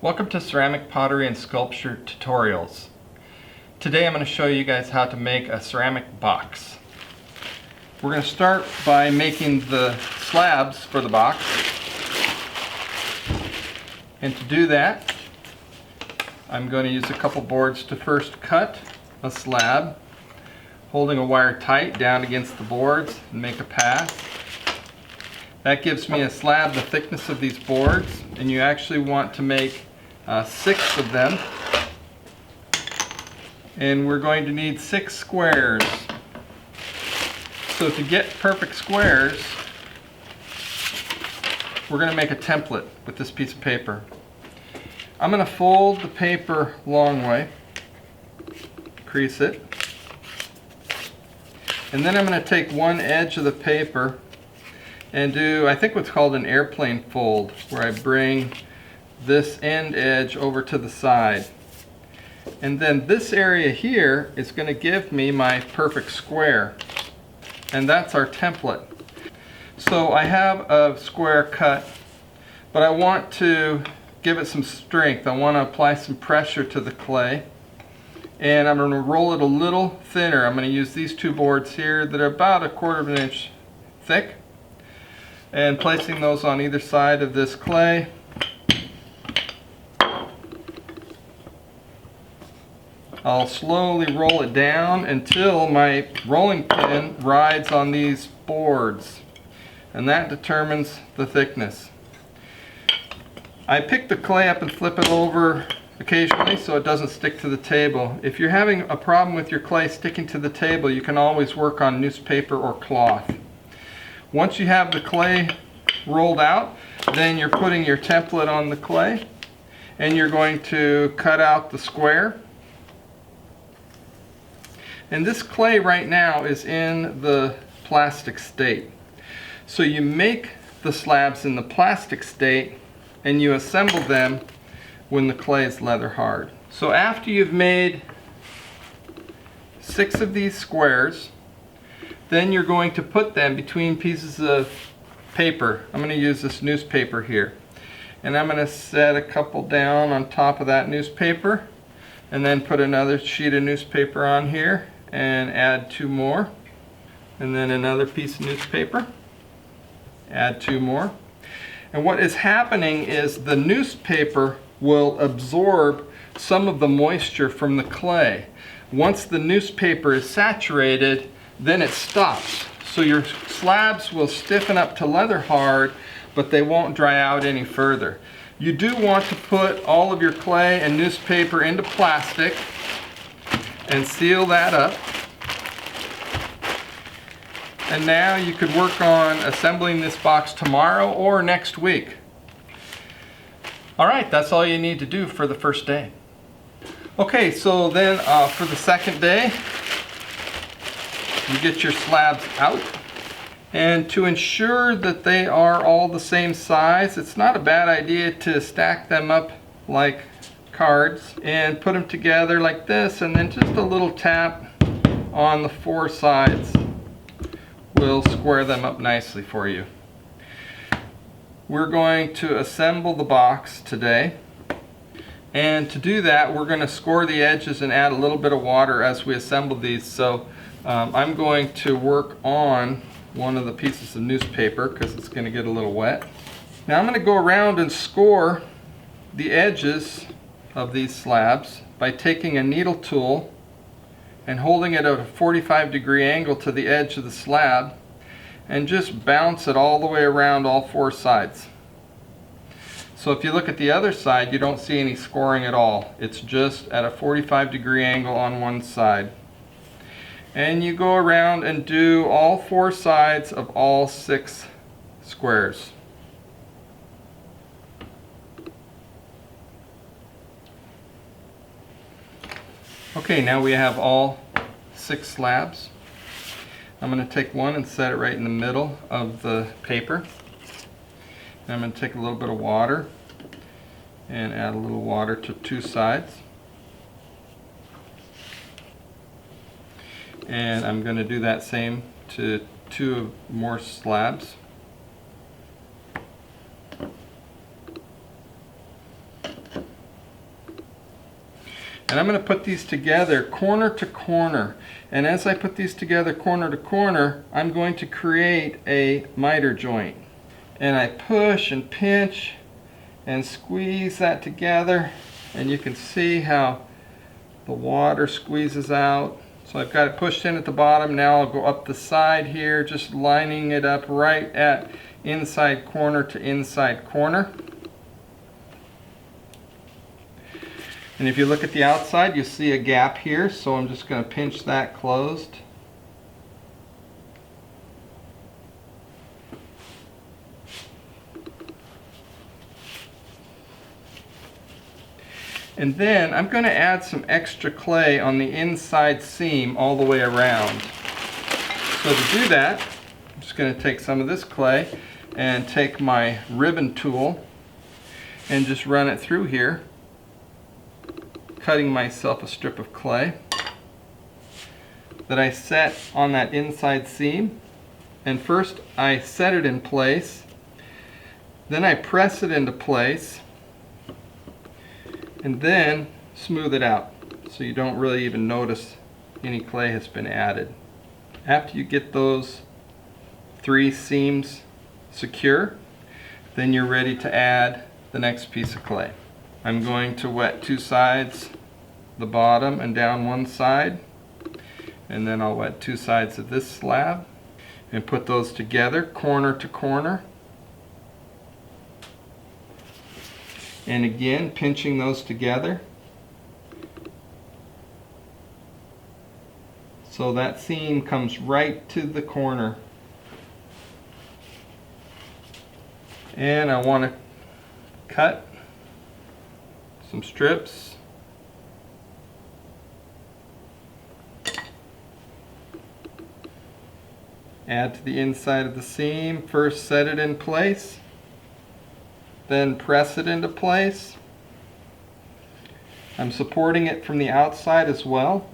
Welcome to Ceramic Pottery and Sculpture Tutorials. Today I'm going to show you guys how to make a ceramic box. We're going to start by making the slabs for the box. And to do that, I'm going to use a couple boards to first cut a slab, holding a wire tight down against the boards and make a pass. That gives me a slab the thickness of these boards, and you actually want to make 6 of them. And we're going to need 6 squares. So to get perfect squares, we're going to make a template with this piece of paper. I'm going to fold the paper long way, crease it, and then I'm going to take one edge of the paper and do, I think, what's called an airplane fold, where I bring this end edge over to the side. And then this area here is going to give me my perfect square. And that's our template. So I have a square cut, but I want to give it some strength. I want to apply some pressure to the clay. And I'm going to roll it a little thinner. I'm going to use these 2 boards here that are about 1/4 of an inch thick. And placing those on either side of this clay. I'll slowly roll it down until my rolling pin rides on these boards, and that determines the thickness. I pick the clay up and flip it over occasionally so it doesn't stick to the table. If you're having a problem with your clay sticking to the table, you can always work on newspaper or cloth. Once you have the clay rolled out, then you're putting your template on the clay, and you're going to cut out the square. And this clay right now is in the plastic state. So you make the slabs in the plastic state and you assemble them when the clay is leather hard. So after you've made 6 of these squares, then you're going to put them between pieces of paper. I'm going to use this newspaper here. And I'm going to set a couple down on top of that newspaper, and then put another sheet of newspaper on here and add 2 more. And then another piece of newspaper, add 2 more. And what is happening is the newspaper will absorb some of the moisture from the clay. Once the newspaper is saturated, then it stops. So your slabs will stiffen up to leather hard, but they won't dry out any further. You do want to put all of your clay and newspaper into plastic and seal that up. And now you could work on assembling this box tomorrow or next week. Alright, that's all you need to do for the first day. Okay, so then for the second day, you get your slabs out, and to ensure that they are all the same size, it's not a bad idea to stack them up like cards and put them together like this, and then just a little tap on the 4 sides will square them up nicely for you. We're going to assemble the box today, and to do that we're going to score the edges and add a little bit of water as we assemble these. So I'm going to work on one of the pieces of newspaper because it's going to get a little wet. Now I'm going to go around and score the edges of these slabs by taking a needle tool and holding it at a 45-degree angle to the edge of the slab, and just bounce it all the way around all 4 sides. So if you look at the other side, you don't see any scoring at all. It's just at a 45-degree angle on one side. And you go around and do all 4 sides of all 6 squares. Okay, now we have all 6 slabs. I'm going to take one and set it right in the middle of the paper. And I'm going to take a little bit of water and add a little water to 2 sides. And I'm going to do that same to 2 more slabs. And I'm going to put these together corner to corner. And as I put these together corner to corner, I'm going to create a miter joint. And I push and pinch and squeeze that together. And you can see how the water squeezes out. So I've got it pushed in at the bottom. Now I'll go up the side here, just lining it up right at inside corner to inside corner. And if you look at the outside, you see a gap here, so I'm just going to pinch that closed. And then I'm going to add some extra clay on the inside seam all the way around. So to do that, I'm just going to take some of this clay and take my ribbon tool and just run it through here, cutting myself a strip of clay that I set on that inside seam. And first I set it in place, then I press it into place, and then smooth it out so you don't really even notice any clay has been added. After you get those 3 seams secure, then you're ready to add the next piece of clay. I'm going to wet 2 sides, the bottom and down one side, and then I'll wet 2 sides of this slab and put those together corner to corner. And again, pinching those together so that seam comes right to the corner. And I want to cut some strips. Add to the inside of the seam. First set it in place, then press it into place. I'm supporting it from the outside as well.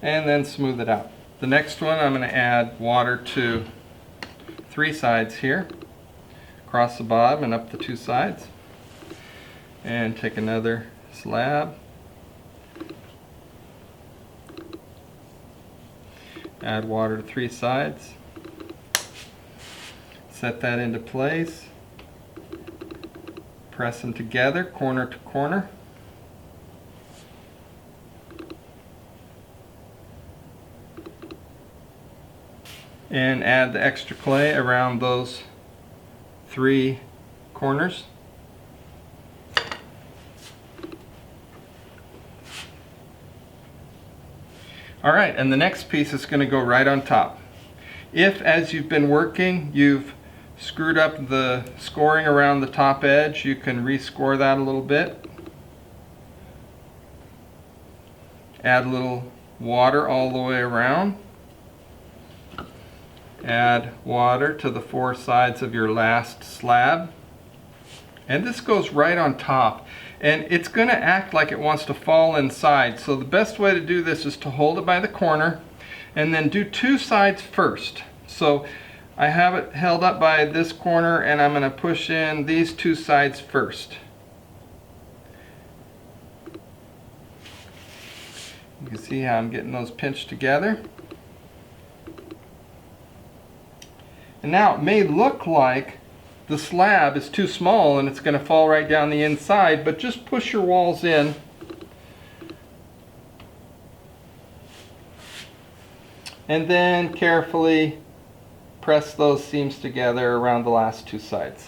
And then smooth it out. The next one, I'm going to add water to 3 sides here, across the bottom and up the 2 sides. And take another slab. Add water to 3 sides. Set that into place. Press them together, corner to corner. And add the extra clay around those 3 corners. Alright, and the next piece is going to go right on top. If, as you've been working, you've screwed up the scoring around the top edge, you can rescore that a little bit. Add a little water all the way around. Add water to the 4 sides of your last slab. And this goes right on top. And it's going to act like it wants to fall inside. So the best way to do this is to hold it by the corner and then do 2 sides first. So I have it held up by this corner and I'm going to push in these 2 sides first. You can see how I'm getting those pinched together. And now it may look like the slab is too small and it's going to fall right down the inside, but just push your walls in. And then carefully press those seams together around the last 2 sides.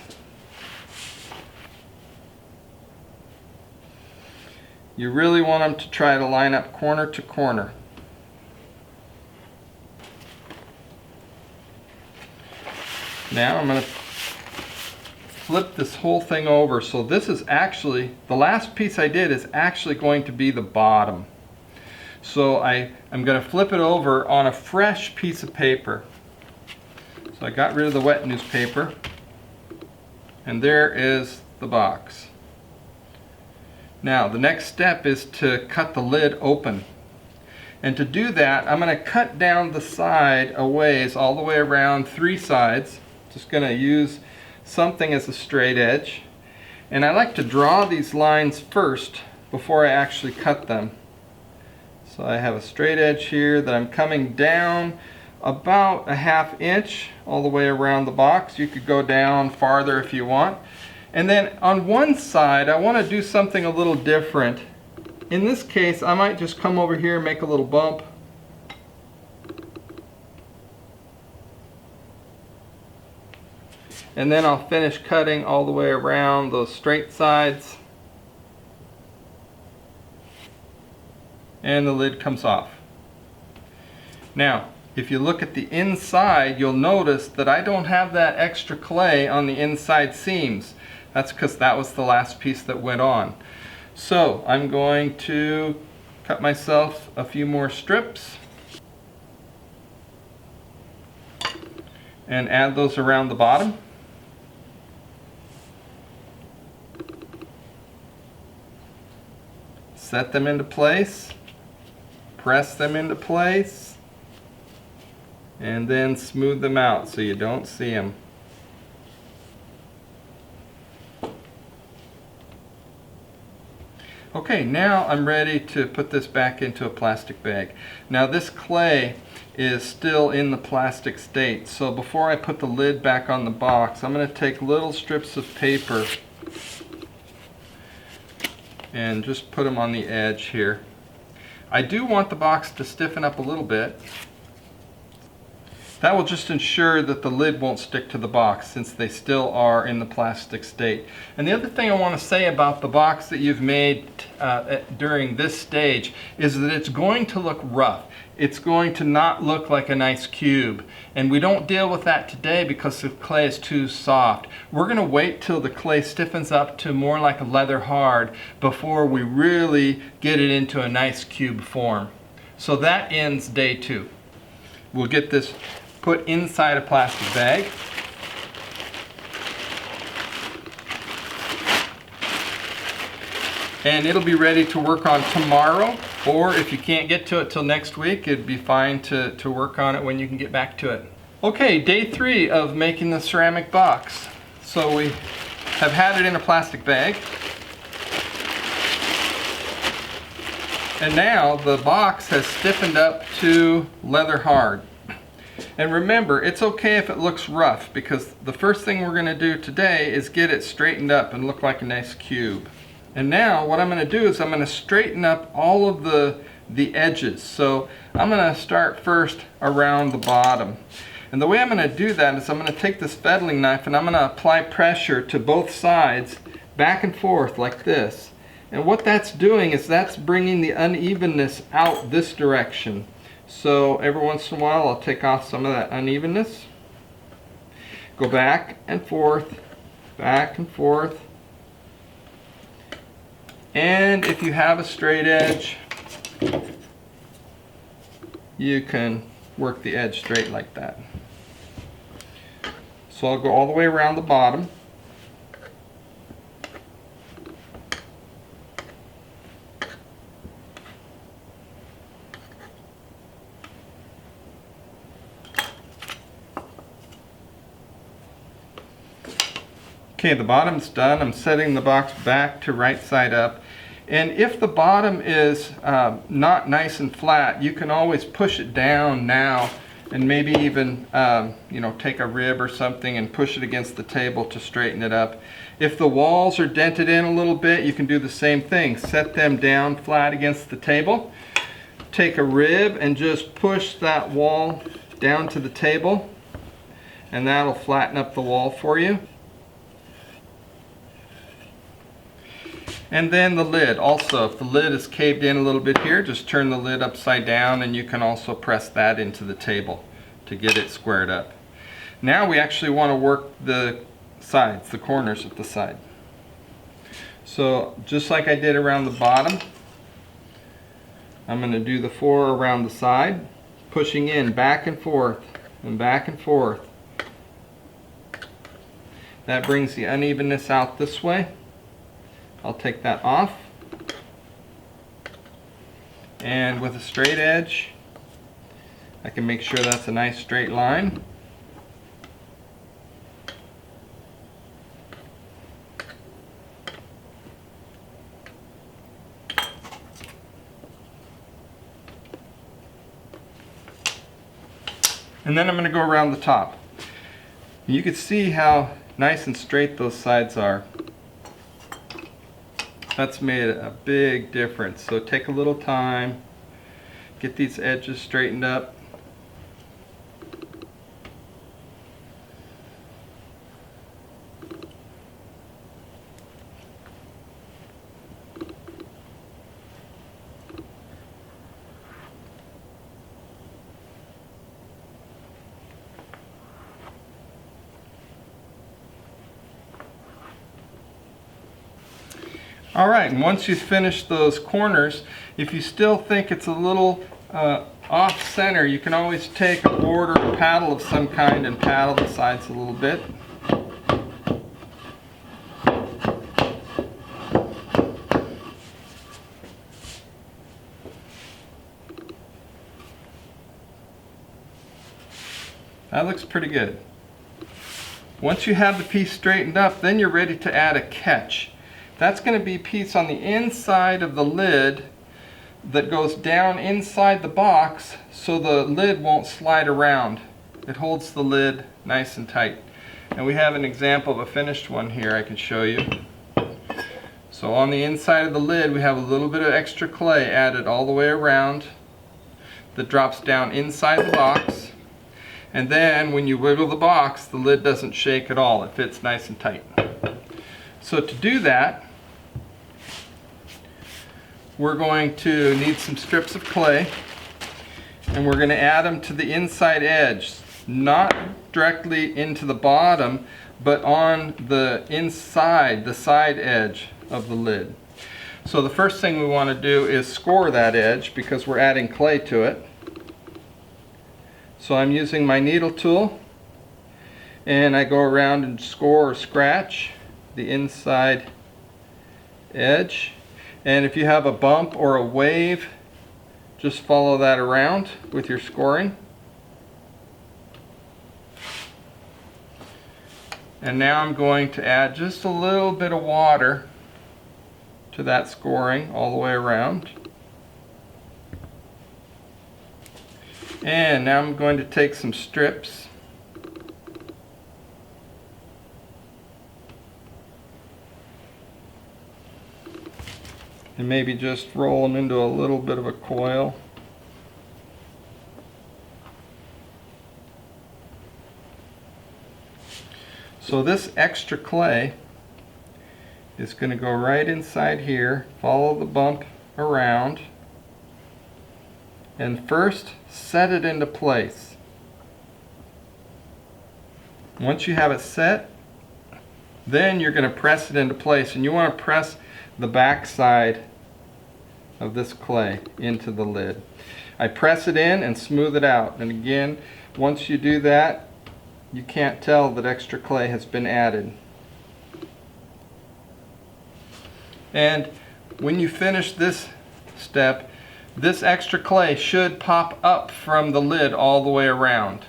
You really want them to try to line up corner to corner. Now I'm going to flip this whole thing over. So this is actually, the last piece I did is actually going to be the bottom. So I'm going to flip it over on a fresh piece of paper. So I got rid of the wet newspaper. And there is the box. Now the next step is to cut the lid open. And to do that, I'm going to cut down the side a ways all the way around 3 sides. Just going to use something as a straight edge. And I like to draw these lines first before I actually cut them. So I have a straight edge here that I'm coming down about a 1/2 inch all the way around the box. You could go down farther if you want. And then on one side I want to do something a little different. In this case I might just come over here and make a little bump. And then I'll finish cutting all the way around those straight sides. And the lid comes off. Now, if you look at the inside, you'll notice that I don't have that extra clay on the inside seams. That's because that was the last piece that went on. So I'm going to cut myself a few more strips and add those around the bottom. Set them into place, press them into place, and then smooth them out so you don't see them. Okay, now I'm ready to put this back into a plastic bag. Now this clay is still in the plastic state, so before I put the lid back on the box, I'm going to take little strips of paper and just put them on the edge here. I do want the box to stiffen up a little bit. That will just ensure that the lid won't stick to the box since they still are in the plastic state. And the other thing I want to say about the box that you've made during this stage is that it's going to look rough. It's going to not look like a nice cube. And we don't deal with that today because the clay is too soft. We're going to wait till the clay stiffens up to more like a leather hard before we really get it into a nice cube form. So that ends day 2. We'll get this put inside a plastic bag. And it'll be ready to work on tomorrow, or if you can't get to it till next week, it'd be fine to work on it when you can get back to it. Okay, day 3 of making the ceramic box. So we have had it in a plastic bag. And now the box has stiffened up to leather hard. And remember, it's okay if it looks rough because the first thing we're going to do today is get it straightened up and look like a nice cube. And now what I'm going to do is I'm going to straighten up all of the edges. So I'm going to start first around the bottom. And the way I'm going to do that is I'm going to take this fettling knife and I'm going to apply pressure to both sides, back and forth like this. And what that's doing is that's bringing the unevenness out this direction. So every once in a while I'll take off some of that unevenness. Go back and forth, back and forth. And if you have a straight edge, you can work the edge straight like that. So I'll go all the way around the bottom. Okay, the bottom's done. I'm setting the box back to right side up. And if the bottom is not nice and flat, you can always push it down now and maybe even take a rib or something and push it against the table to straighten it up. If the walls are dented in a little bit, you can do the same thing. Set them down flat against the table. Take a rib and just push that wall down to the table, and that'll flatten up the wall for you. And then the lid also, if the lid is caved in a little bit here, just turn the lid upside down and you can also press that into the table to get it squared up. Now we actually want to work the sides, the corners at the side. So just like I did around the bottom, I'm going to do the 4 around the side, pushing in back and forth and back and forth. That brings the unevenness out this way. I'll take that off, and with a straight edge I can make sure that's a nice straight line. And then I'm going to go around the top. You can see how nice and straight those sides are. That's made a big difference. So take a little time, get these edges straightened up. Alright, and once you finish those corners, if you still think it's a little off center, you can always take a board or a paddle of some kind and paddle the sides a little bit. That looks pretty good. Once you have the piece straightened up, then you're ready to add a catch. That's going to be a piece on the inside of the lid that goes down inside the box so the lid won't slide around. It holds the lid nice and tight. And we have an example of a finished one here I can show you. So on the inside of the lid we have a little bit of extra clay added all the way around that drops down inside the box. And then when you wiggle the box, the lid doesn't shake at all. It fits nice and tight. So to do that, we're going to need some strips of clay, and we're going to add them to the inside edge, not directly into the bottom, but on the inside, the side edge of the lid. So the first thing we want to do is score that edge because we're adding clay to it. So I'm using my needle tool, and I go around and score or scratch the inside edge. And if you have a bump or a wave, just follow that around with your scoring. And now I'm going to add just a little bit of water to that scoring all the way around. And now I'm going to take some strips and maybe just roll them into a little bit of a coil. So this extra clay is going to go right inside here, follow the bump around, and first set it into place. Once you have it set, then you're going to press it into place, and you want to press the back side of this clay into the lid. I press it in and smooth it out, and again, once you do that, you can't tell that extra clay has been added. And when you finish this step, this extra clay should pop up from the lid all the way around.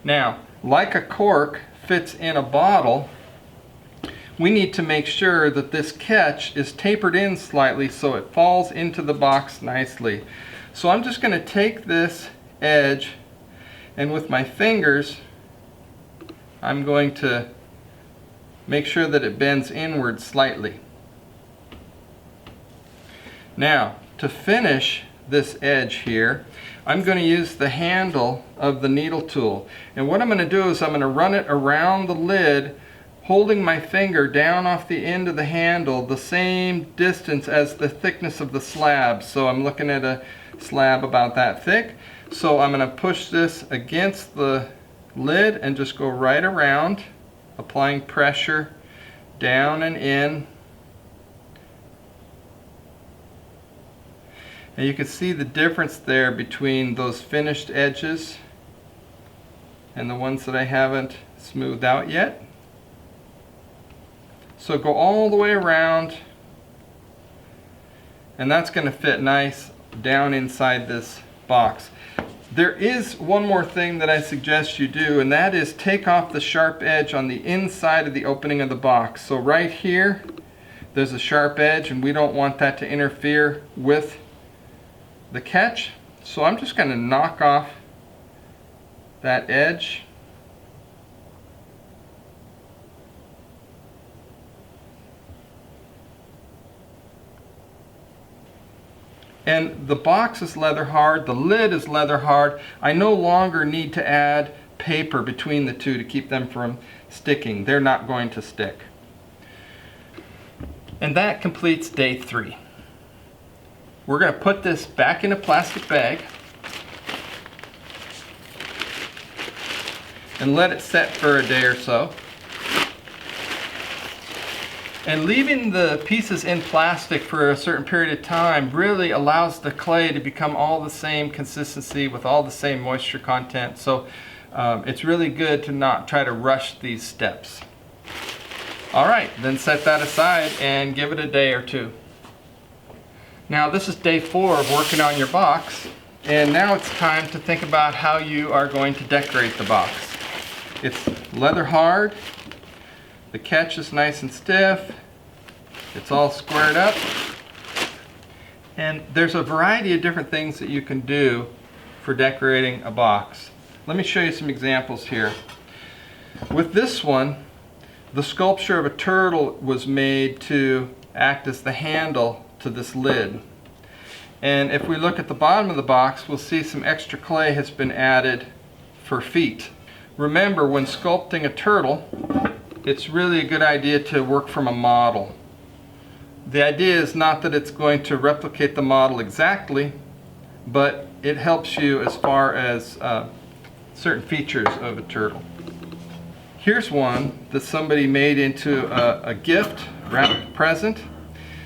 Now, like a cork fits in a bottle, we need to make sure that this catch is tapered in slightly so it falls into the box nicely. So I'm just going to take this edge, and with my fingers I'm going to make sure that it bends inward slightly. Now, to finish this edge here, I'm going to use the handle of the needle tool. And what I'm going to do is I'm going to run it around the lid, holding my finger down off the end of the handle the same distance as the thickness of the slab. So I'm looking at a slab about that thick. So I'm going to push this against the lid and just go right around, applying pressure down and in. And you can see the difference there between those finished edges and the ones that I haven't smoothed out yet. So go all the way around, and that's going to fit nice down inside this box. There is one more thing that I suggest you do, and that is take off the sharp edge on the inside of the opening of the box. So right here there's a sharp edge, and we don't want that to interfere with the catch. So I'm just going to knock off that edge. And the box is leather hard, the lid is leather hard. I no longer need to add paper between the two to keep them from sticking. They're not going to stick. And that completes day 3. We're going to put this back in a plastic bag and let it set for a day or so. And leaving the pieces in plastic for a certain period of time really allows the clay to become all the same consistency with all the same moisture content. So it's really good to not try to rush these steps. All right, then set that aside and give it a day or 2. Now this is day 4 of working on your box, and now it's time to think about how you are going to decorate the box. It's leather hard, the catch is nice and stiff, it's all squared up, and there's a variety of different things that you can do for decorating a box. Let me show you some examples here. With this one, the sculpture of a turtle was made to act as the handle to this lid. And if we look at the bottom of the box, we'll see some extra clay has been added for feet. Remember, when sculpting a turtle, it's really a good idea to work from a model. The idea is not that it's going to replicate the model exactly, but it helps you as far as certain features of a turtle. Here's one that somebody made into a gift, wrapped present.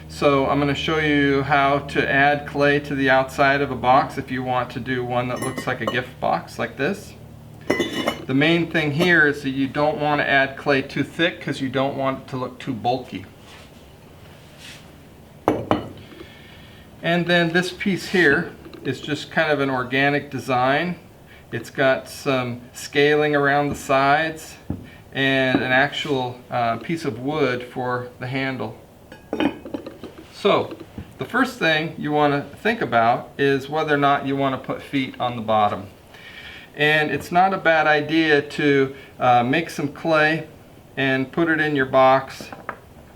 So I'm going to show you how to add clay to the outside of a box if you want to do one that looks like a gift box like this. The main thing here is that you don't want to add clay too thick because you don't want it to look too bulky. And then this piece here is just kind of an organic design. It's got some scaling around the sides and an actual piece of wood for the handle. So the first thing you want to think about is whether or not you want to put feet on the bottom. And it's not a bad idea to make some clay and put it in your box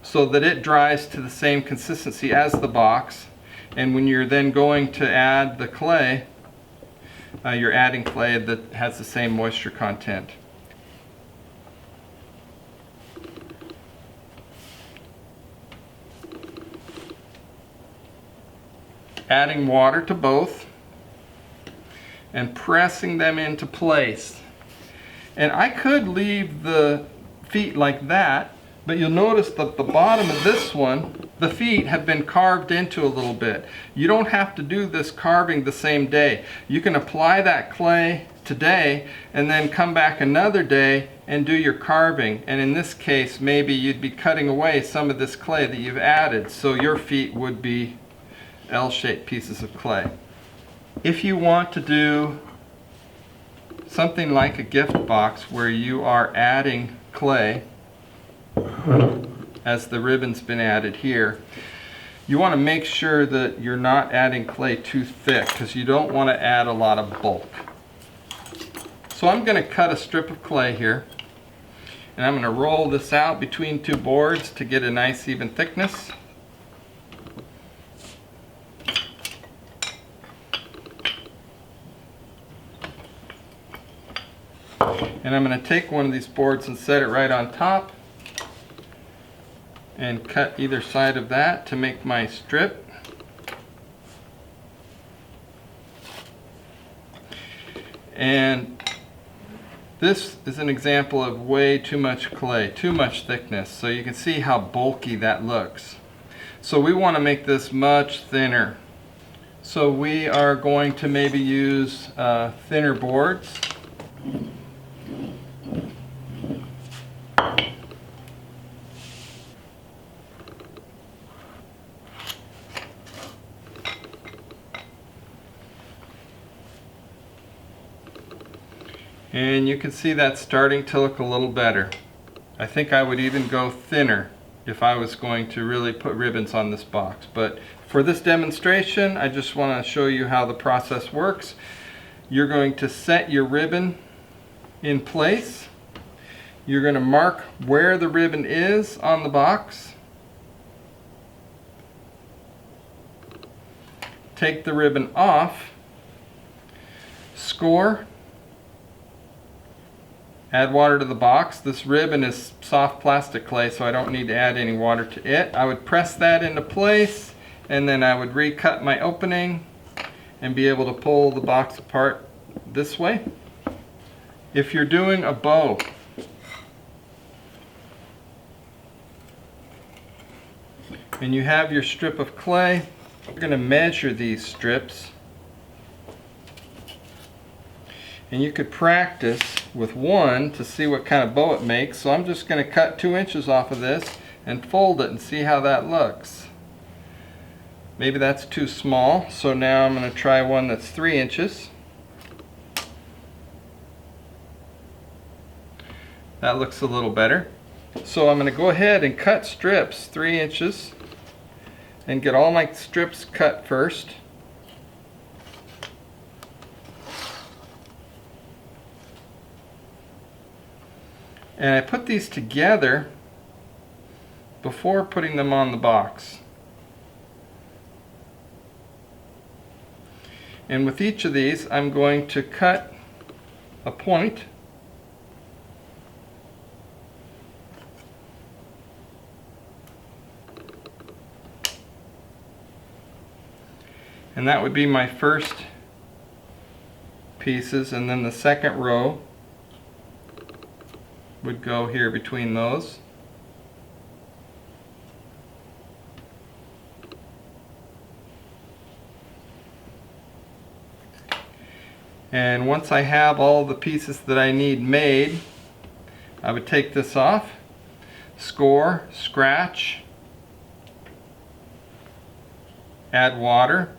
so that it dries to the same consistency as the box. And when you're then going to add the clay, you're adding clay that has the same moisture content. Adding water to both and pressing them into place. And I could leave the feet like that, but you'll notice that the bottom of this one, the feet have been carved into a little bit. You don't have to do this carving the same day. You can apply that clay today and then come back another day and do your carving. And in this case, maybe you'd be cutting away some of this clay that you've added, so your feet would be L-shaped pieces of clay. If you want to do something like a gift box where you are adding clay, as the ribbon's been added here, you want to make sure that you're not adding clay too thick because you don't want to add a lot of bulk. So I'm going to cut a strip of clay here, and I'm going to roll this out between 2 boards to get a nice even thickness. And I'm going to take one of these boards and set it right on top and cut either side of that to make my strip. And this is an example of way too much clay, too much thickness. So you can see how bulky that looks. So we want to make this much thinner. So we are going to maybe use thinner boards. And you can see that's starting to look a little better. I think I would even go thinner if I was going to really put ribbons on this box. But for this demonstration, I just want to show you how the process works. You're going to set your ribbon in place. You're going to mark where the ribbon is on the box. Take the ribbon off, score, add water to the box. This ribbon is soft plastic clay, so I don't need to add any water to it. I would press that into place, and then I would recut my opening and be able to pull the box apart this way. If you're doing a bow, and you have your strip of clay, you're going to measure these strips, and you could practice with one to see what kind of bow it makes. So I'm just going to cut 2 inches off of this and fold it and see how that looks. Maybe that's too small, so now I'm going to try one that's 3 inches. That looks a little better. So I'm going to go ahead and cut strips 3 inches and get all my strips cut first. And I put these together before putting them on the box. And with each of these, I'm going to cut a point. And that would be my first pieces, and then the second row would go here between those. And once I have all the pieces that I need made, I would take this off, score, scratch, add water,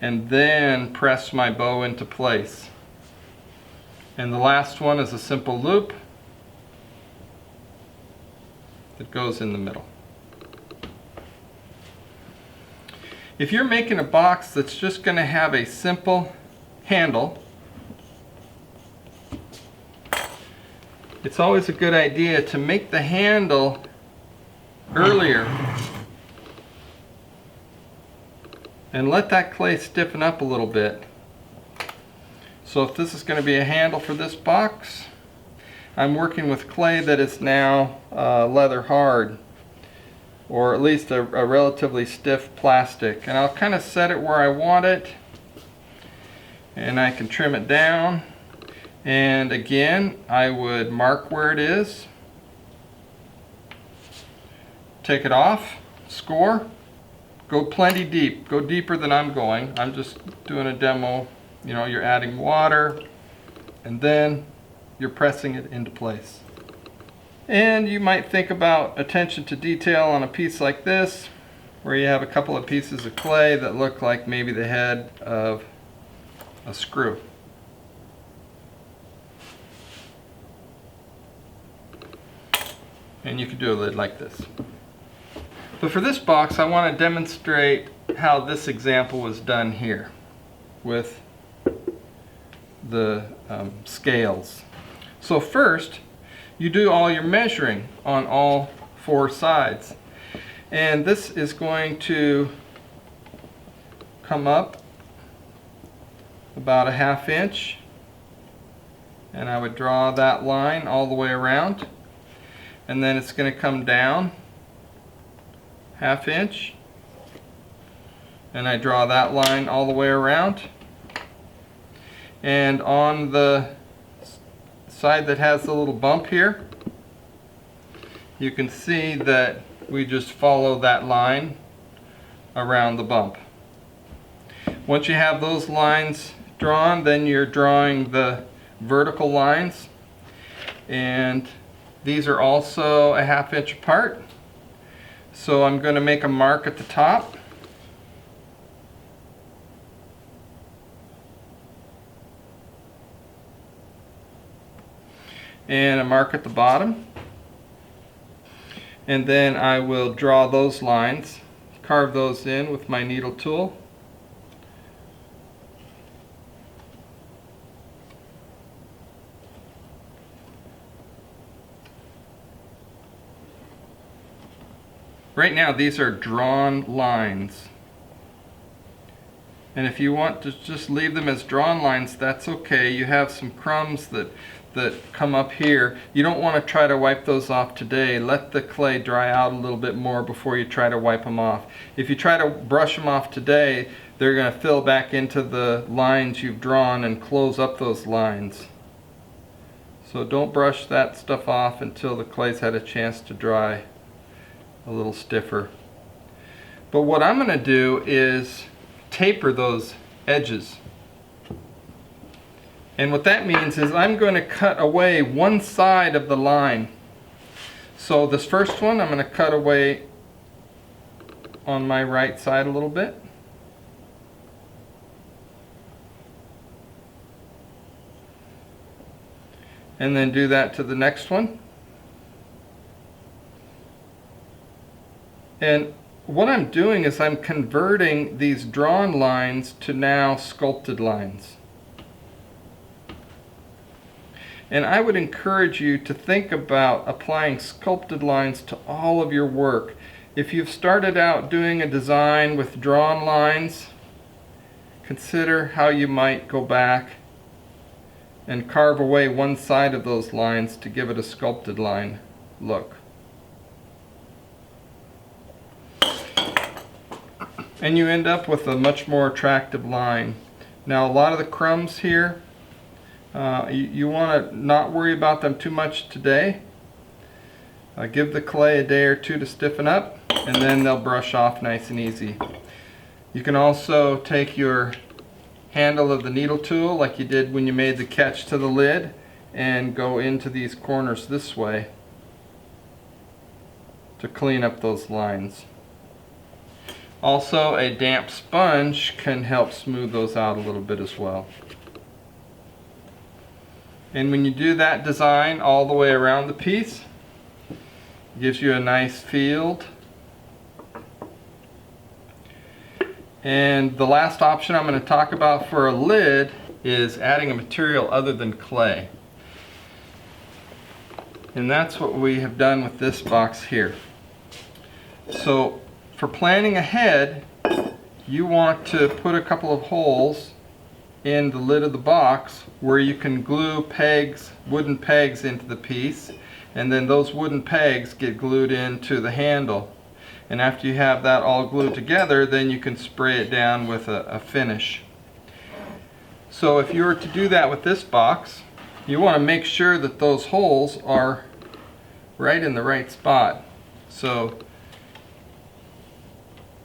and then press my bow into place. And the last one is a simple loop that goes in the middle. If you're making a box that's just going to have a simple handle, it's always a good idea to make the handle earlier and let that clay stiffen up a little bit. So if this is going to be a handle for this box, I'm working with clay that is now leather hard, or at least a relatively stiff plastic. And I'll kind of set it where I want it, and I can trim it down. And again, I would mark where it is, take it off, score, go plenty deep, go deeper than I'm going. I'm just doing a demo. You know, you're adding water and then you're pressing it into place. And you might think about attention to detail on a piece like this, where you have a couple of pieces of clay that look like maybe the head of a screw. And you could do a lid like this. But for this box, I want to demonstrate how this example was done here with the scales. So first, you do all your measuring on all 4 sides. And this is going to come up about a 1/2 inch. And I would draw that line all the way around. And then it's going to come down 1/2 inch. And I draw that line all the way around. And on the side that has the little bump here, you can see that we just follow that line around the bump. Once you have those lines drawn, then you're drawing the vertical lines, and these are also a 1/2 inch apart. So I'm going to make a mark at the top, and a mark at the bottom, and then I will draw those lines, carve those in with my needle tool. Right now these are drawn lines. And if you want to just leave them as drawn lines, that's okay. You have some crumbs that come up here. You don't want to try to wipe those off today. Let the clay dry out a little bit more before you try to wipe them off. If you try to brush them off today, they're going to fill back into the lines you've drawn and close up those lines. So don't brush that stuff off until the clay's had a chance to dry a little stiffer. But what I'm going to do is taper those edges. And what that means is I'm going to cut away one side of the line. So this first one I'm going to cut away on my right side a little bit. And then do that to the next one. And what I'm doing is I'm converting these drawn lines to now sculpted lines. And I would encourage you to think about applying sculpted lines to all of your work. If you've started out doing a design with drawn lines, consider how you might go back and carve away one side of those lines to give it a sculpted line look. And you end up with a much more attractive line. Now a lot of the crumbs here, you want to not worry about them too much today. Give the clay a day or two to stiffen up, and then they'll brush off nice and easy. You can also take your handle of the needle tool like you did when you made the catch to the lid and go into these corners this way to clean up those lines. Also, a damp sponge can help smooth those out a little bit as well. And when you do that design all the way around the piece, it gives you a nice field. And the last option I'm going to talk about for a lid is adding a material other than clay. And that's what we have done with this box here. So for planning ahead, you want to put a couple of holes in the lid of the box where you can glue pegs, wooden pegs into the piece, and then those wooden pegs get glued into the handle. And after you have that all glued together, then you can spray it down with a finish. So if you were to do that with this box, you want to make sure that those holes are right in the right spot. So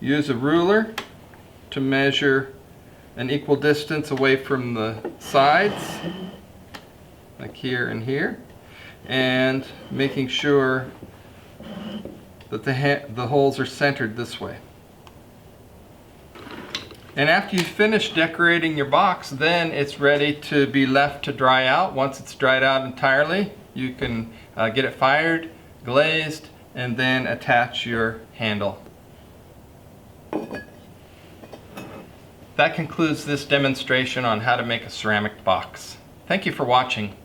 use a ruler to measure an equal distance away from the sides, like here and here, and making sure that the holes are centered this way. And after you finish decorating your box, then it's ready to be left to dry out. Once it's dried out entirely, you can get it fired, glazed, and then attach your handle. That concludes this demonstration on how to make a ceramic box. Thank you for watching.